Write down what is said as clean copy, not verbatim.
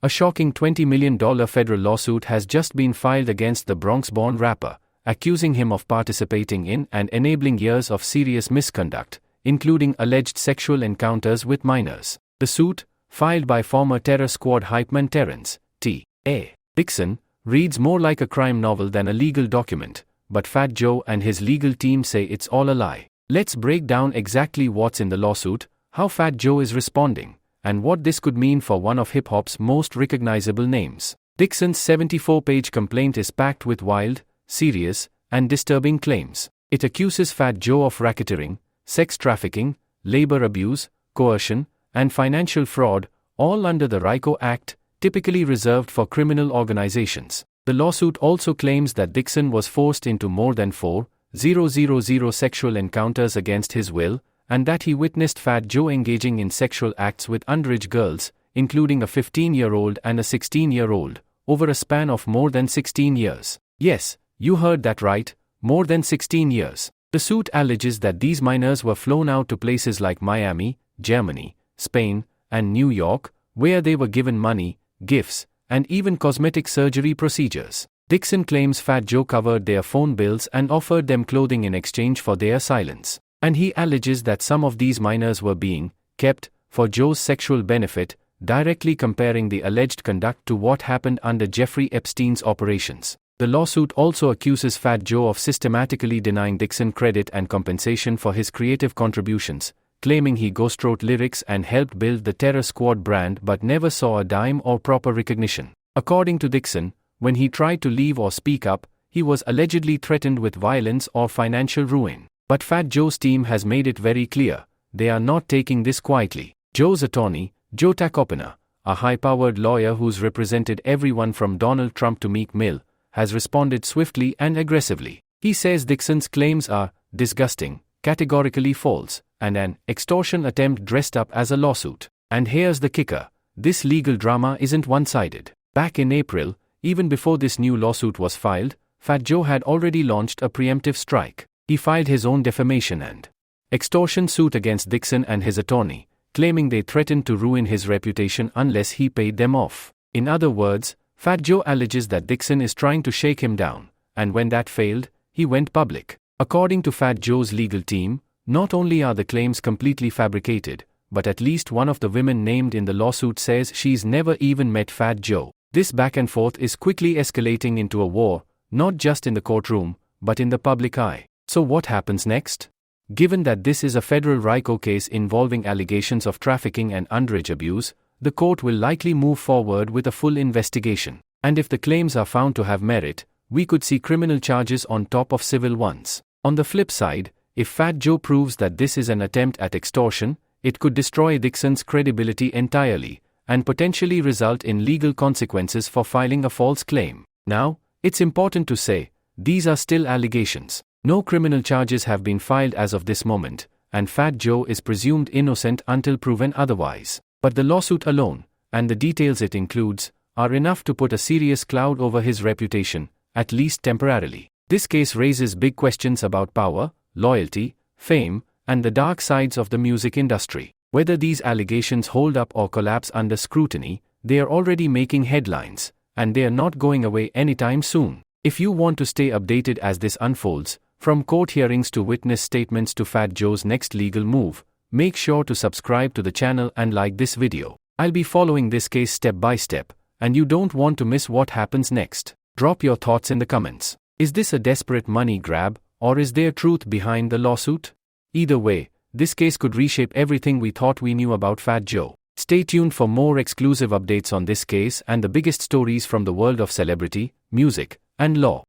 A shocking $20 million federal lawsuit has just been filed against the Bronx-born rapper, accusing him of participating in and enabling years of serious misconduct, including alleged sexual encounters with minors. The suit, filed by former Terror Squad hypeman Terrance, T.A. Dixon, reads more like a crime novel than a legal document, but Fat Joe and his legal team say it's all a lie. Let's break down exactly what's in the lawsuit, how Fat Joe is responding, and what this could mean for one of hip-hop's most recognizable names. Dixon's 74-page complaint is packed with wild, serious, and disturbing claims. It accuses Fat Joe of racketeering, sex trafficking, labor abuse, coercion, and financial fraud, all under the RICO Act, typically reserved for criminal organizations. The lawsuit also claims that Dixon was forced into more than 4,000 sexual encounters against his will, and that he witnessed Fat Joe engaging in sexual acts with underage girls, including a 15-year-old and a 16-year-old, over a span of more than 16 years. Yes, you heard that right, more than 16 years. The suit alleges that these minors were flown out to places like Miami, Germany, Spain, and New York, where they were given money, gifts, and even cosmetic surgery procedures. Dixon claims Fat Joe covered their phone bills and offered them clothing in exchange for their silence. And he alleges that some of these minors were being kept for Joe's sexual benefit, directly comparing the alleged conduct to what happened under Jeffrey Epstein's operations. The lawsuit also accuses Fat Joe of systematically denying Dixon credit and compensation for his creative contributions, claiming he ghostwrote lyrics and helped build the Terror Squad brand but never saw a dime or proper recognition. According to Dixon, when he tried to leave or speak up, he was allegedly threatened with violence or financial ruin. But Fat Joe's team has made it very clear, they are not taking this quietly. Joe's attorney, Joe Tacopina, a high-powered lawyer who's represented everyone from Donald Trump to Meek Mill, has responded swiftly and aggressively. He says Dixon's claims are disgusting, categorically false, and an extortion attempt dressed up as a lawsuit. And here's the kicker, this legal drama isn't one-sided. Back in April, even before this new lawsuit was filed, Fat Joe had already launched a preemptive strike. He filed his own defamation and extortion suit against Dixon and his attorney, claiming they threatened to ruin his reputation unless he paid them off. In other words, Fat Joe alleges that Dixon is trying to shake him down, and when that failed, he went public. According to Fat Joe's legal team, not only are the claims completely fabricated, but at least one of the women named in the lawsuit says she's never even met Fat Joe. This back and forth is quickly escalating into a war, not just in the courtroom, but in the public eye. So what happens next? Given that this is a federal RICO case involving allegations of trafficking and underage abuse, the court will likely move forward with a full investigation. And if the claims are found to have merit, we could see criminal charges on top of civil ones. On the flip side, if Fat Joe proves that this is an attempt at extortion, it could destroy Dixon's credibility entirely, and potentially result in legal consequences for filing a false claim. Now, it's important to say, these are still allegations. No criminal charges have been filed as of this moment, and Fat Joe is presumed innocent until proven otherwise. But the lawsuit alone, and the details it includes, are enough to put a serious cloud over his reputation, at least temporarily. This case raises big questions about power, loyalty, fame, and the dark sides of the music industry. Whether these allegations hold up or collapse under scrutiny, they are already making headlines, and they are not going away anytime soon. If you want to stay updated as this unfolds, from court hearings to witness statements to Fat Joe's next legal move, make sure to subscribe to the channel and like this video. I'll be following this case step by step, and you don't want to miss what happens next. Drop your thoughts in the comments. Is this a desperate money grab, or is there truth behind the lawsuit? Either way, this case could reshape everything we thought we knew about Fat Joe. Stay tuned for more exclusive updates on this case and the biggest stories from the world of celebrity, music, and law.